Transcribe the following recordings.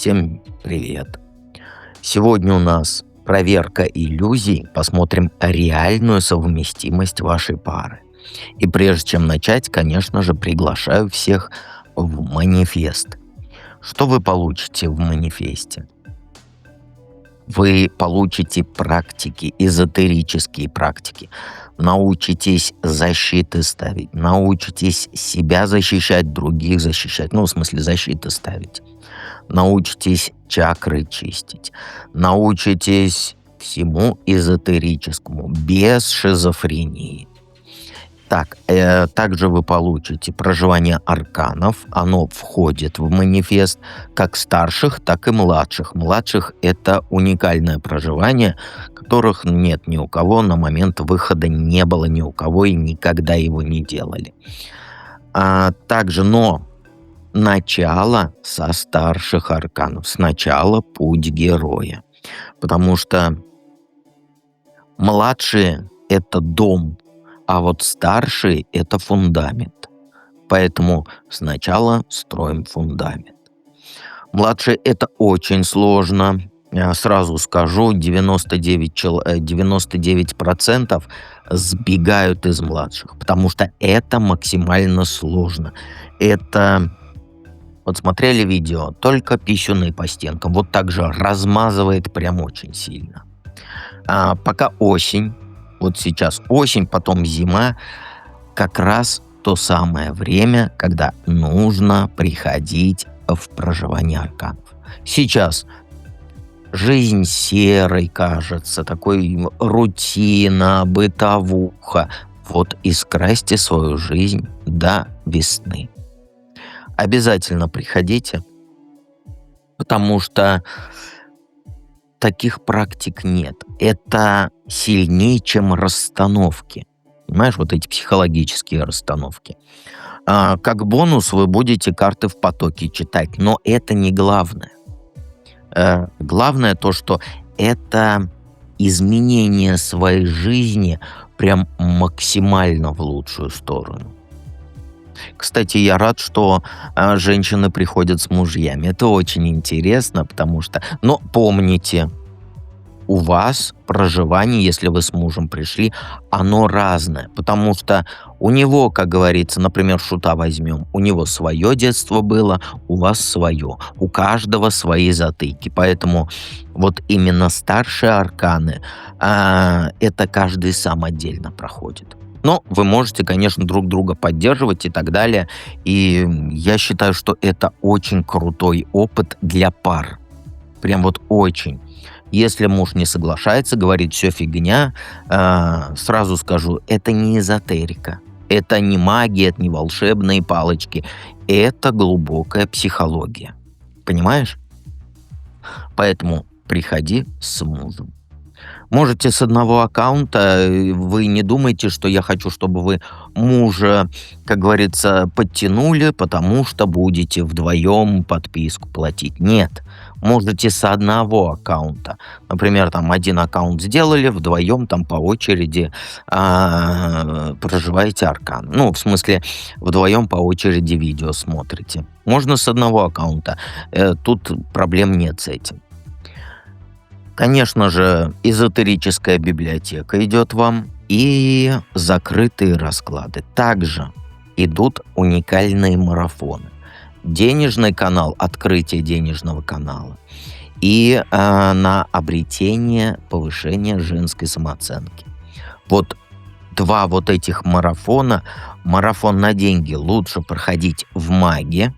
Всем привет! Сегодня у нас проверка иллюзий. Посмотрим реальную совместимость вашей пары. И прежде чем начать, конечно же, приглашаю всех в манифест. Что вы получите в манифесте? Вы получите практики, эзотерические практики. Научитесь защиты ставить, научитесь себя защищать, других защищать. Ну, в смысле, защиты ставить. Научитесь чакры чистить. Научитесь всему эзотерическому, без шизофрении. Также вы получите проживание арканов. Оно входит в манифест как старших, так и младших. Младших — это уникальное проживание, которых нет ни у кого, на момент выхода не было ни у кого и никогда его не делали. Но начало со старших арканов. Сначала путь героя. Потому что младшие — это дом, а вот старшие — это фундамент. Поэтому сначала строим фундамент. Младшие — это очень сложно. Я сразу скажу, 99% сбегают из младших, потому что это максимально сложно. Вот смотрели видео, только писюны по стенкам. Вот так же размазывает прям очень сильно. Пока осень, вот сейчас осень, потом зима, как раз то самое время, когда нужно приходить в проживание арканов. Сейчас жизнь серой кажется, такой рутина, бытовуха. Вот и скрасьте свою жизнь до весны. Обязательно приходите, потому что таких практик нет. Это сильнее, чем расстановки. Понимаешь, вот эти психологические расстановки. Как бонус вы будете карты в потоке читать, но это не главное. Главное то, что это изменение своей жизни прям максимально в лучшую сторону. Кстати, я рад, что женщины приходят с мужьями. Это очень интересно, потому что... Но помните, у вас проживание, если вы с мужем пришли, оно разное. Потому что у него, как говорится, например, шута возьмем, у него свое детство было, у вас свое. У каждого свои затыки. Поэтому вот именно старшие арканы, это каждый сам отдельно проходит. Но вы можете, конечно, друг друга поддерживать и так далее. И я считаю, что это очень крутой опыт для пар. Прям вот очень. Если муж не соглашается, говорит, все фигня, сразу скажу, это не эзотерика. Это не магия, это не волшебные палочки. Это глубокая психология. Понимаешь? Поэтому приходи с мужем. Можете с одного аккаунта, вы не думайте, что я хочу, чтобы вы мужа, как говорится, подтянули, потому что будете вдвоем подписку платить. Нет, можете с одного аккаунта. Например, там один аккаунт сделали, вдвоем там по очереди проживаете аркан. Ну, в смысле, вдвоем по очереди видео смотрите. Можно с одного аккаунта, тут проблем нет с этим. Конечно же, эзотерическая библиотека идет вам и закрытые расклады. Также идут уникальные марафоны. Денежный канал, открытие денежного канала и на обретение, повышение женской самооценки. Вот два вот этих марафона. Марафон на деньги лучше проходить в маге,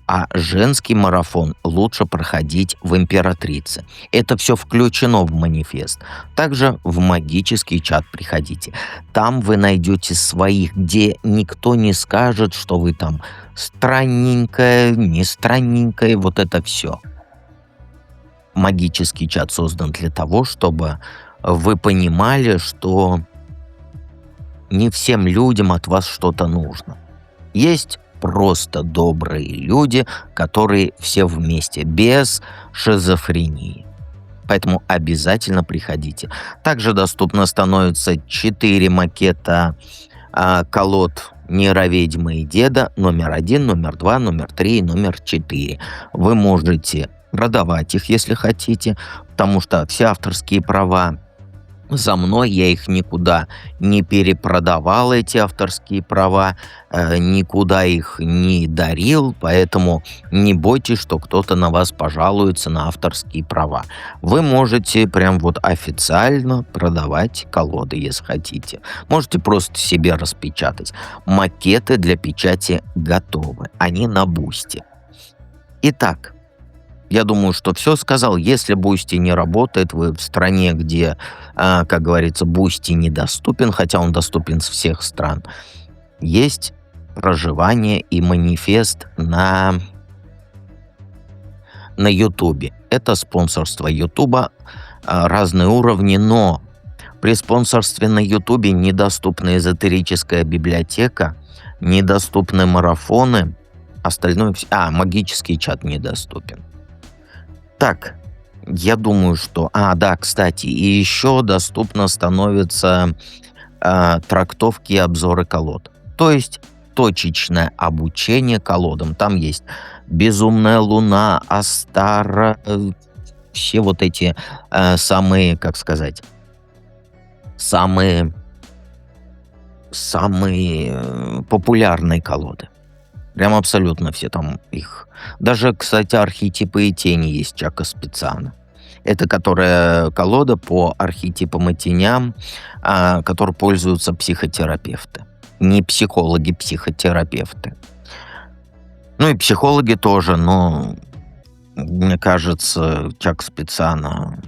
а женский марафон лучше проходить в императрице. Это все включено в манифест. Также в магический чат приходите. Там вы найдете своих, где никто не скажет, что вы там странненькая, не странненькая, вот это все. Магический чат создан для того, чтобы вы понимали, что не всем людям от вас что-то нужно. Есть просто добрые люди, которые все вместе, без шизофрении. Поэтому обязательно приходите. Также доступно становится 4 макета колод «Нейроведьмы и деда», номер 1, номер 2, номер 3 и номер 4. Вы можете продавать их, если хотите, потому что все авторские права за мной, я их никуда не перепродавал, эти авторские права, никуда их не дарил, поэтому не бойтесь, что кто-то на вас пожалуется на авторские права. Вы можете прям вот официально продавать колоды, если хотите. Можете просто себе распечатать. Макеты для печати готовы, они на Бусти. Итак, я думаю, что все сказал. Если Бусти не работает, вы в стране, где, как говорится, Бусти недоступен, хотя он доступен с всех стран, есть проживание и манифест на Ютубе. Это спонсорство Ютуба, разные уровни, но при спонсорстве на Ютубе недоступна эзотерическая библиотека, недоступны марафоны, остальное... магический чат недоступен. Так, я думаю, что... да, кстати, и еще доступно становятся трактовки и обзоры колод. То есть точечное обучение колодам. Там есть «Безумная луна», «Астара», все вот эти самые, как сказать, самые популярные колоды. Прям абсолютно все там их. Даже, кстати, архетипы и тени есть Чака Специана. Это которая колода по архетипам и теням, которой пользуются психотерапевты. Не психологи, психотерапевты. Ну и психологи тоже, но мне кажется, Чак Специана...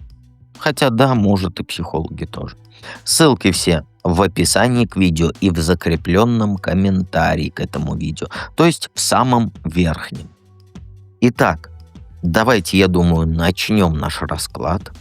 Хотя да, может и психологи тоже. Ссылки все в описании к видео и в закрепленном комментарии к этому видео. То есть в самом верхнем. Итак, давайте, я думаю, начнем наш расклад.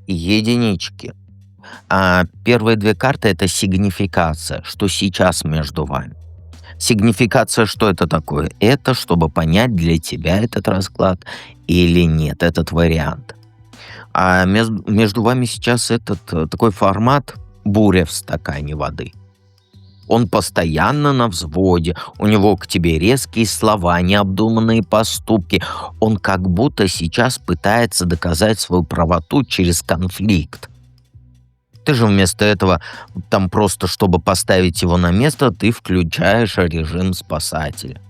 Единички. Первые две карты — это сигнификация, что сейчас между вами. Сигнификация, что это такое? Это чтобы понять, для тебя этот расклад или нет, этот вариант. А между вами сейчас такой формат буря в стакане воды. Он постоянно на взводе, у него к тебе резкие слова, необдуманные поступки. Он как будто сейчас пытается доказать свою правоту через конфликт. Ты же вместо этого, там просто чтобы поставить его на место, ты включаешь режим спасателя.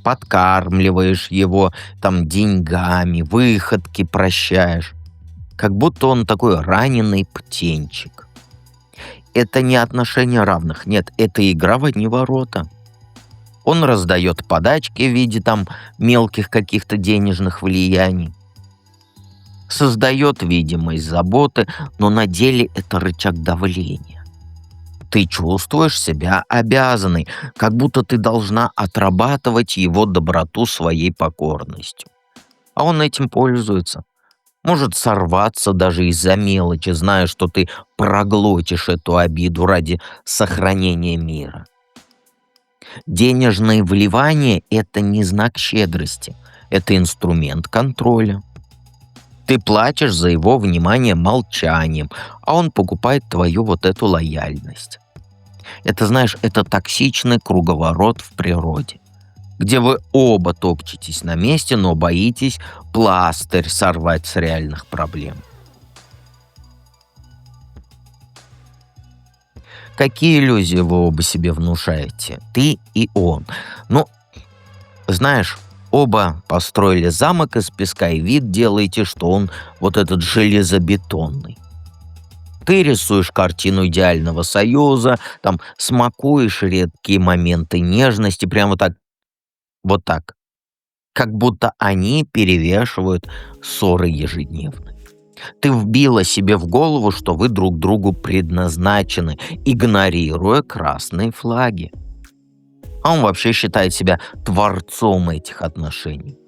Подкармливаешь его там деньгами, выходки прощаешь. Как будто он такой раненый птенчик. Это не отношения равных, нет, это игра в одни ворота. Он раздает подачки в виде там мелких каких-то денежных влияний. Создает видимость заботы, но на деле это рычаг давления. Ты чувствуешь себя обязанной, как будто ты должна отрабатывать его доброту своей покорностью. А он этим пользуется. Может сорваться даже из-за мелочи, зная, что ты проглотишь эту обиду ради сохранения мира. Денежные вливания — это не знак щедрости, это инструмент контроля. Ты платишь за его внимание молчанием, а он покупает твою вот эту лояльность. Это, знаешь, это токсичный круговорот в природе, где вы оба топчетесь на месте, но боитесь пластырь сорвать с реальных проблем. Какие иллюзии вы оба себе внушаете? Ты и он. Ну, знаешь, оба построили замок из песка, и вид делаете, что он вот этот железобетонный. Ты рисуешь картину идеального союза, там смакуешь редкие моменты нежности, прямо так, вот так. Как будто они перевешивают ссоры ежедневные. Ты вбила себе в голову, что вы друг другу предназначены, игнорируя красные флаги. А он вообще считает себя творцом этих отношений.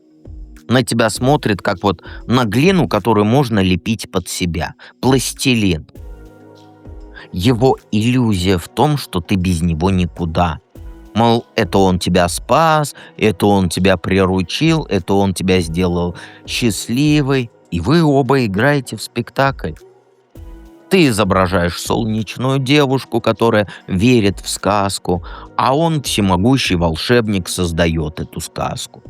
На тебя смотрит, как вот на глину, которую можно лепить под себя. Пластилин. Его иллюзия в том, что ты без него никуда. Мол, это он тебя спас, это он тебя приручил, это он тебя сделал счастливой. И вы оба играете в спектакль. Ты изображаешь солнечную девушку, которая верит в сказку, а он, всемогущий волшебник, создает эту сказку.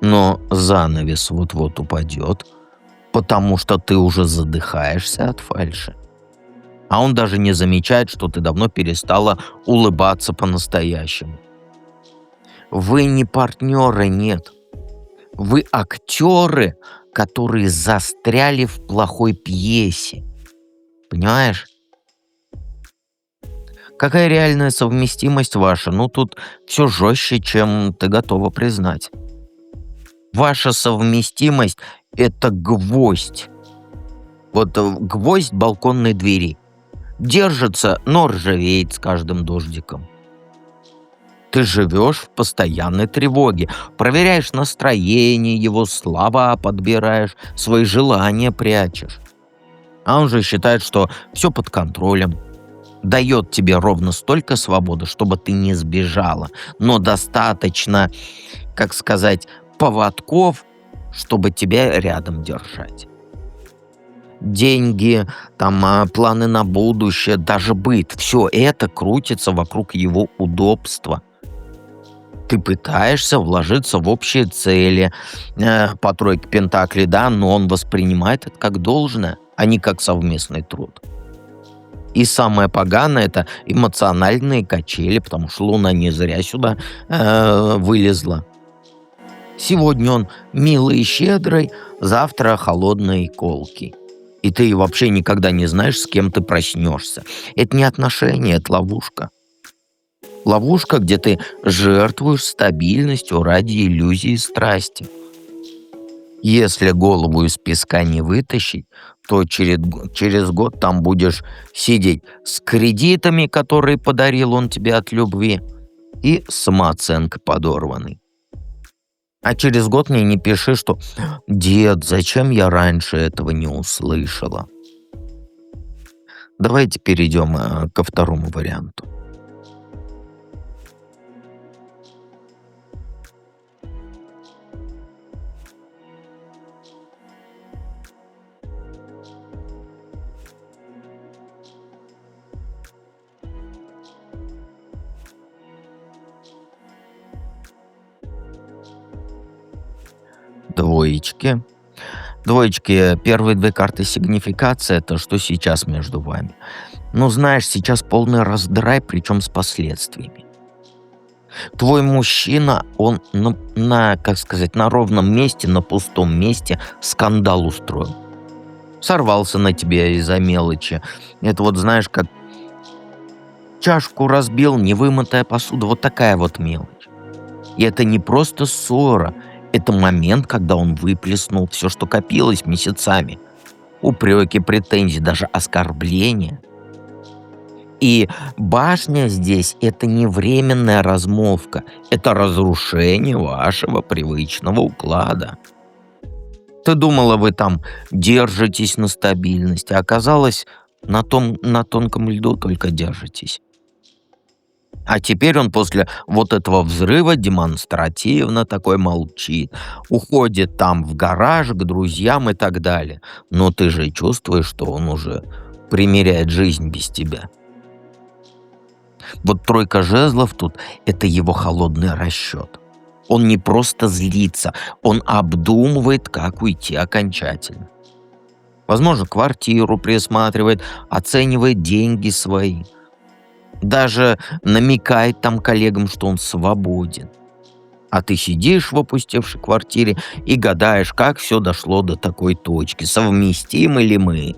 Но занавес вот-вот упадет, потому что ты уже задыхаешься от фальши. А он даже не замечает, что ты давно перестала улыбаться по-настоящему. Вы не партнеры, нет. Вы актеры, которые застряли в плохой пьесе. Понимаешь? Какая реальная совместимость ваша? Ну, тут все жестче, чем ты готова признать. Ваша совместимость — это гвоздь. Вот гвоздь балконной двери. Держится, но ржавеет с каждым дождиком. Ты живешь в постоянной тревоге, проверяешь настроение его, слова подбираешь, свои желания прячешь. А он же считает, что все под контролем. Дает тебе ровно столько свободы, чтобы ты не сбежала, но достаточно, как сказать, поводков, чтобы тебя рядом держать. Деньги, планы на будущее, даже быт — все это крутится вокруг его удобства. Ты пытаешься вложиться в общие цели, по тройке пентаклей, да, но он воспринимает это как должное, а не как совместный труд. И самое поганое — это эмоциональные качели, потому что Луна не зря сюда вылезла. Сегодня он милый и щедрый, завтра холодный и колкий. И ты вообще никогда не знаешь, с кем ты проснешься. Это не отношения, это ловушка. Ловушка, где ты жертвуешь стабильностью ради иллюзии страсти. Если голову из песка не вытащить, то через год там будешь сидеть с кредитами, которые подарил он тебе от любви, и самооценкой подорванной. А через год мне не пиши, что «Дед, зачем я раньше этого не услышала?» Давайте перейдем ко второму варианту. Двоечки. Двоечки, первые две карты сигнификации — это что сейчас между вами. Ну, знаешь, сейчас полный раздрай, причем с последствиями. Твой мужчина, он как сказать, на ровном месте, на пустом месте скандал устроил. Сорвался на тебе из-за мелочи. Это вот, знаешь, как чашку разбил, невымытая посуда. Вот такая вот мелочь. И это не просто ссора. Это момент, когда он выплеснул все, что копилось месяцами. Упреки, претензии, даже оскорбления. И башня здесь — это не временная размолвка. Это разрушение вашего привычного уклада. Ты думала, вы там держитесь на стабильности, а оказалось, на тонком льду только держитесь. А теперь он после вот этого взрыва демонстративно такой молчит. Уходит там в гараж к друзьям и так далее. Но ты же чувствуешь, что он уже примеряет жизнь без тебя. Вот тройка жезлов тут — это его холодный расчет. Он не просто злится, он обдумывает, как уйти окончательно. Возможно, квартиру присматривает, оценивает деньги свои. Даже намекает там коллегам, что он свободен. А ты сидишь в опустевшей квартире и гадаешь, как все дошло до такой точки, совместимы ли мы.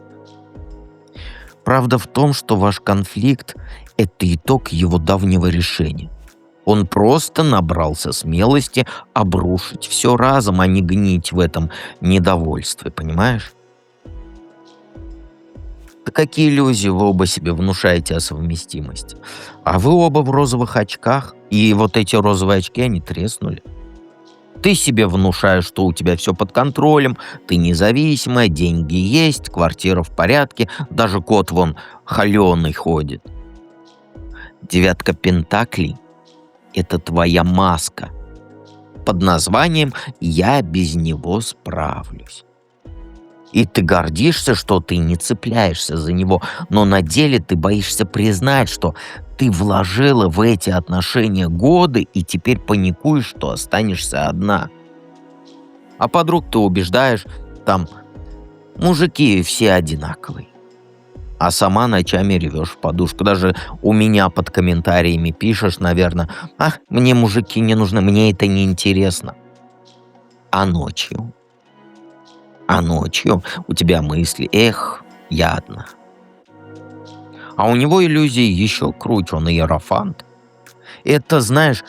Правда в том, что ваш конфликт — это итог его давнего решения. Он просто набрался смелости обрушить все разом, а не гнить в этом недовольстве, понимаешь? Да какие иллюзии вы оба себе внушаете о совместимости? А вы оба в розовых очках, и вот эти розовые очки, они треснули. Ты себе внушаешь, что у тебя все под контролем, ты независимая, деньги есть, квартира в порядке, даже кот вон холеный ходит. Девятка пентаклей — это твоя маска под названием «Я без него справлюсь». И ты гордишься, что ты не цепляешься за него, но на деле ты боишься признать, что ты вложила в эти отношения годы и теперь паникуешь, что останешься одна. А подруг ты убеждаешь, там мужики все одинаковые. А сама ночами ревешь в подушку. Даже у меня под комментариями пишешь, наверное: «Ах, мне мужики не нужны, мне это не интересно». А ночью? А ночью у тебя мысли: эх, я одна. А у него иллюзии еще круче, он иерофант. Это, знаешь,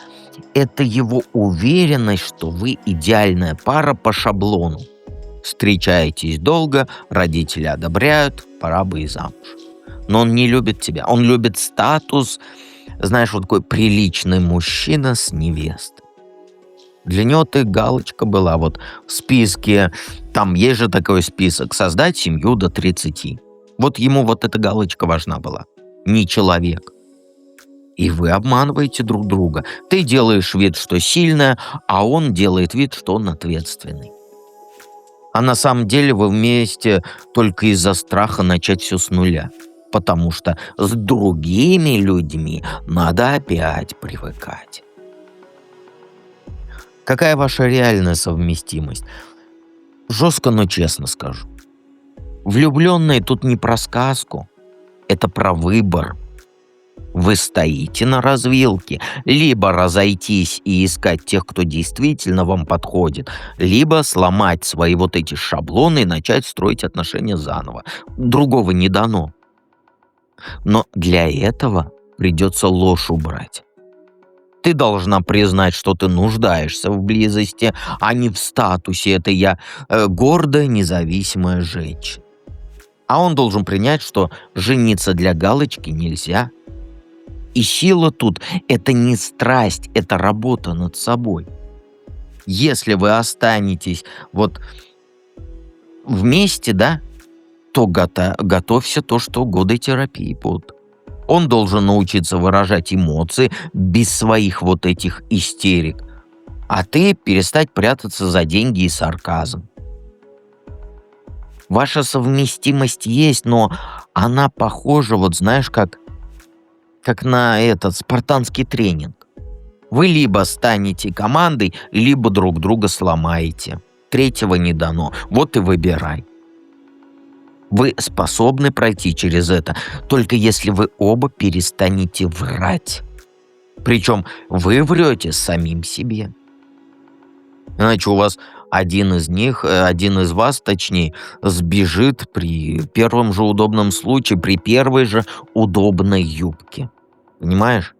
это его уверенность, что вы идеальная пара по шаблону. Встречаетесь долго, родители одобряют, пора бы и замуж. Но он не любит тебя, он любит статус, знаешь, вот такой приличный мужчина с невестой. Для него ты галочка была вот в списке, там есть же такой список: создать семью до 30. Вот ему вот эта галочка важна была, не человек. И вы обманываете друг друга. Ты делаешь вид, что сильная, а он делает вид, что он ответственный. А на самом деле вы вместе только из-за страха начать все с нуля. Потому что с другими людьми надо опять привыкать. Какая ваша реальная совместимость? Жестко, но честно скажу. Влюбленные тут не про сказку. Это про выбор. Вы стоите на развилке. Либо разойтись и искать тех, кто действительно вам подходит, либо сломать свои вот эти шаблоны и начать строить отношения заново. Другого не дано. Но для этого придется ложь убрать. Ты должна признать, что ты нуждаешься в близости, а не в статусе «это я гордая, независимая женщина». А он должен принять, что жениться для галочки нельзя. И сила тут — это не страсть, это работа над собой. Если вы останетесь вот вместе, да, то готовься то, что годы терапии будут. Он должен научиться выражать эмоции без своих вот этих истерик, а ты перестать прятаться за деньги и сарказм. Ваша совместимость есть, но она похожа, вот знаешь, как на этот спартанский тренинг. Вы либо станете командой, либо друг друга сломаете. Третьего не дано. Вот и выбирай. Вы способны пройти через это, только если вы оба перестанете врать. Причем вы врете самим себе. Иначе у вас один из вас, точнее, сбежит при первом же удобном случае, при первой же удобной юбке. Понимаешь?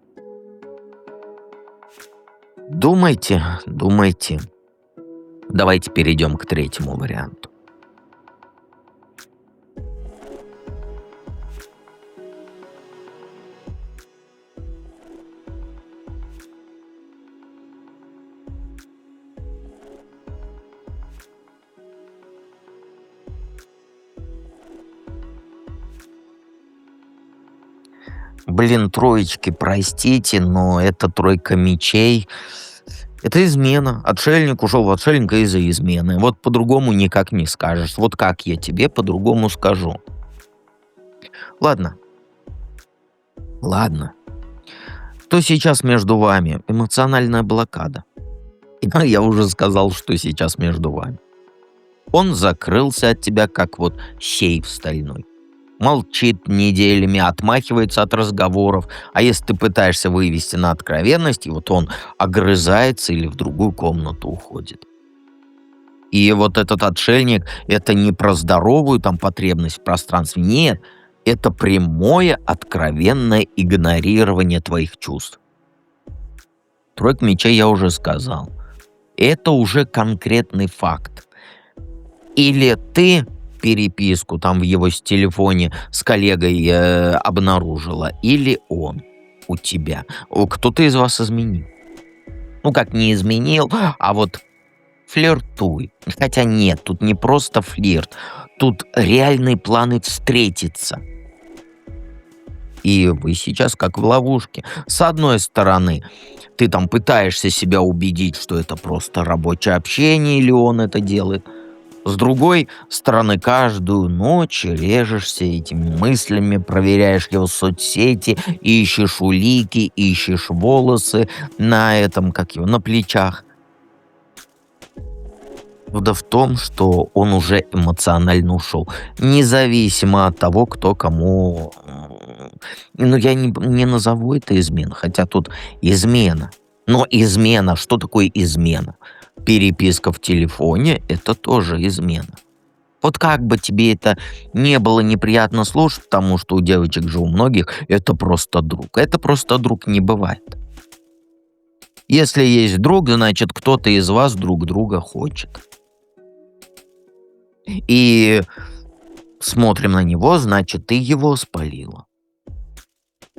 Думайте, думайте. Давайте перейдем к третьему варианту. Блин, троечки, простите, но это тройка мечей. Это измена. Отшельник ушел в отшельника из-за измены. Вот по-другому никак не скажешь. Вот как я тебе по-другому скажу? Ладно, ладно. Что сейчас между вами? Эмоциональная блокада. Я уже сказал, что сейчас между вами. Он закрылся от тебя, как вот сейф стальной. Молчит неделями, отмахивается от разговоров. А если ты пытаешься вывести на откровенность, и вот он огрызается или в другую комнату уходит. И вот этот отшельник — это не про здоровую там потребность в пространстве. Нет, это прямое, откровенное игнорирование твоих чувств. Тройка мечей я уже сказал. Это уже конкретный факт. Или ты переписку там в его телефоне с коллегой обнаружила, или он у тебя. Кто-то из вас изменил. Ну, как не изменил, а вот Флиртуй. Хотя нет, тут не просто флирт, тут реальные планы встретиться. И вы сейчас как в ловушке. С одной стороны, ты там пытаешься себя убедить, что это просто рабочее общение, или он это делает. С другой стороны, каждую ночь режешься этими мыслями, проверяешь его соцсети, ищешь улики, ищешь волосы на этом, как его, на плечах. Правда в том, что он уже эмоционально ушел. Независимо от того, кто кому... Ну, я не назову это измена, хотя тут измена. Но измена, что такое измена? Переписка в телефоне — это тоже измена. Вот как бы тебе это не было неприятно слушать, потому что у девочек же у многих это просто друг. Это просто друг не бывает. Если есть друг, значит кто-то из вас друг друга хочет. И смотрим на него, значит ты его спалила.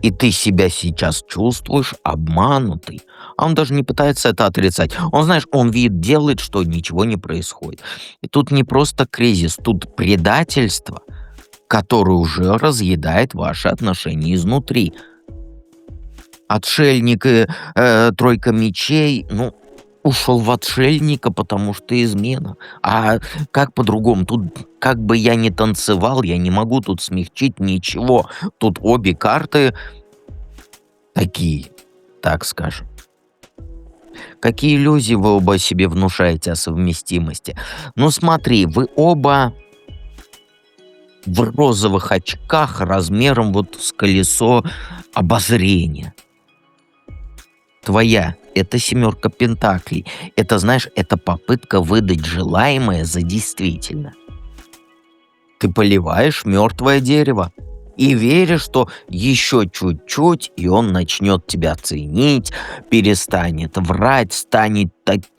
И ты себя сейчас чувствуешь обманутый. А он даже не пытается это отрицать. Он, знаешь, он вид делает, что ничего не происходит. И тут не просто кризис, тут предательство, которое уже разъедает ваши отношения изнутри. Отшельник и тройка мечей, ну, ушел в отшельника, потому что измена. А как по-другому? Тут как бы я ни танцевал, я не могу тут смягчить ничего. Тут обе карты такие, так скажем. Какие иллюзии вы оба себе внушаете о совместимости? Ну смотри, вы оба в розовых очках размером вот с колесо обозрения. Твоя — это семерка пентаклей. Это, знаешь, это попытка выдать желаемое за действительно. Ты поливаешь мертвое дерево и веришь, что еще чуть-чуть, и он начнет тебя ценить, перестанет врать, станет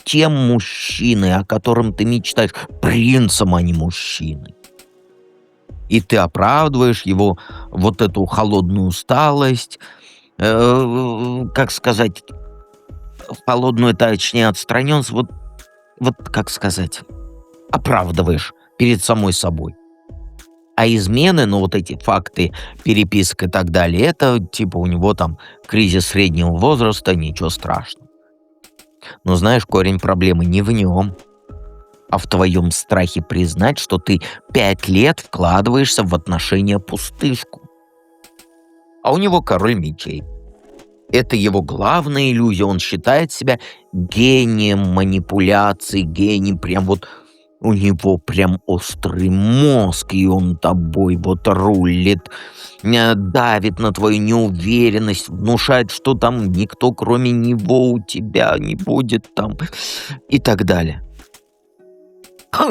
тем мужчиной, о котором ты мечтаешь, принцем, а не мужчиной. И ты оправдываешь его вот эту холодную усталость, как сказать, холодную, точнее, отстраненность, вот как сказать, оправдываешь перед самой собой. А измены, ну вот эти факты, переписка и так далее, это типа у него там кризис среднего возраста, ничего страшного. Но знаешь, корень проблемы не в нем, а в твоем страхе признать, что ты 5 лет вкладываешься в отношения пустышку. А у него король мечей. Это его главная иллюзия. Он считает себя гением манипуляций, гением прям вот... У него прям острый мозг, и он тобой вот рулит, давит на твою неуверенность, внушает, что там никто кроме него у тебя не будет там и так далее.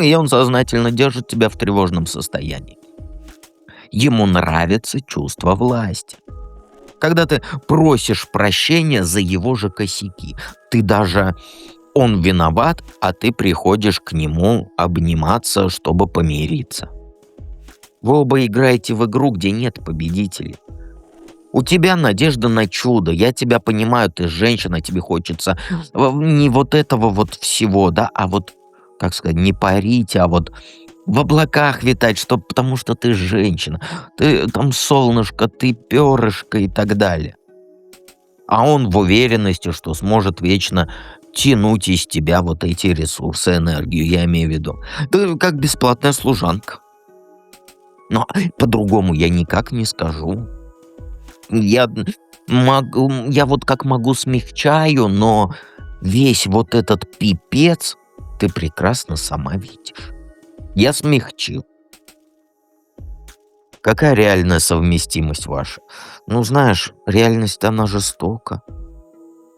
И он сознательно держит тебя в тревожном состоянии. Ему нравится чувство власти. Когда ты просишь прощения за его же косяки, ты даже... Он виноват, а ты приходишь к нему обниматься, чтобы помириться. Вы оба играете в игру, где нет победителей. У тебя надежда на чудо. Я тебя понимаю, ты женщина, тебе хочется не вот этого вот всего, да, а вот, как сказать, не парить, а вот в облаках витать, потому что ты женщина. Ты там солнышко, ты перышко и так далее. А он в уверенности, что сможет вечно тянуть из тебя вот эти ресурсы, энергию, я имею в виду. Ты как бесплатная служанка. Но по-другому я никак не скажу. Я вот как могу смягчаю, но весь вот этот пипец ты прекрасно сама видишь. Я смягчил. Какая реальная совместимость ваша? Ну, знаешь, реальность, она жестока.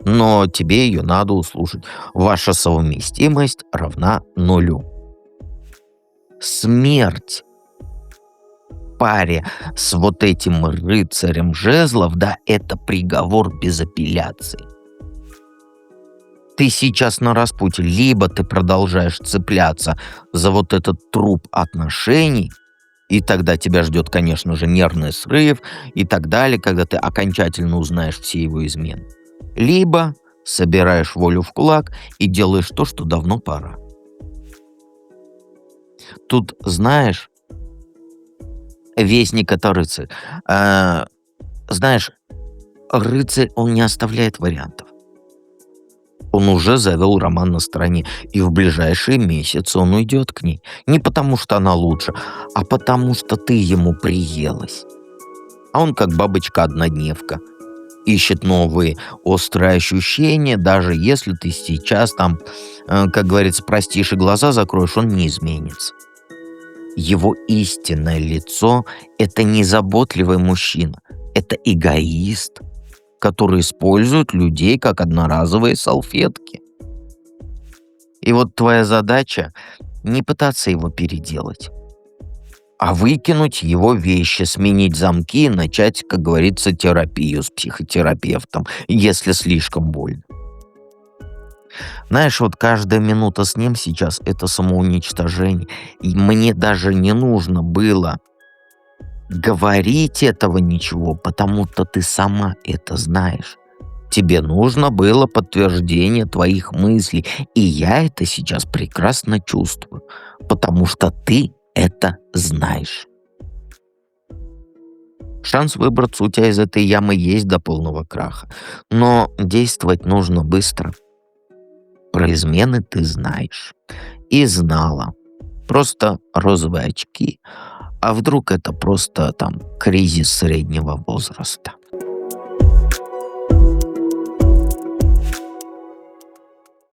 Но тебе ее надо услышать. Ваша совместимость равна нулю. Смерть паре с вот этим рыцарем жезлов, да, это приговор без апелляции. Ты сейчас на распутье. Либо ты продолжаешь цепляться за вот этот труп отношений, и тогда тебя ждет, конечно же, нервный срыв и так далее, когда ты окончательно узнаешь все его измены. Либо собираешь волю в кулак и делаешь то, что давно пора. Тут, знаешь, вестник — это рыцарь. Э, знаешь, рыцарь, он не оставляет вариантов. Он уже завел роман на стороне, и в ближайшие месяцы он уйдет к ней. Не потому, что она лучше, а потому, что ты ему приелась. А он как бабочка-однодневка. Ищет новые острые ощущения, даже если ты сейчас там, как говорится, простишь и глаза закроешь, он не изменится. Его истинное лицо — это не заботливый мужчина, это эгоист, который использует людей как одноразовые салфетки. И вот твоя задача — не пытаться его переделать, а выкинуть его вещи, сменить замки и начать, как говорится, терапию с психотерапевтом, если слишком больно. Знаешь, вот каждая минута с ним сейчас — это самоуничтожение. И мне даже не нужно было говорить этого ничего, потому что ты сама это знаешь. Тебе нужно было подтверждение твоих мыслей, и я это сейчас прекрасно чувствую, потому что ты это знаешь. Шанс выбраться у тебя из этой ямы есть до полного краха, но действовать нужно быстро. Про измены ты знаешь и знала. Просто розовые очки. А вдруг это просто там кризис среднего возраста?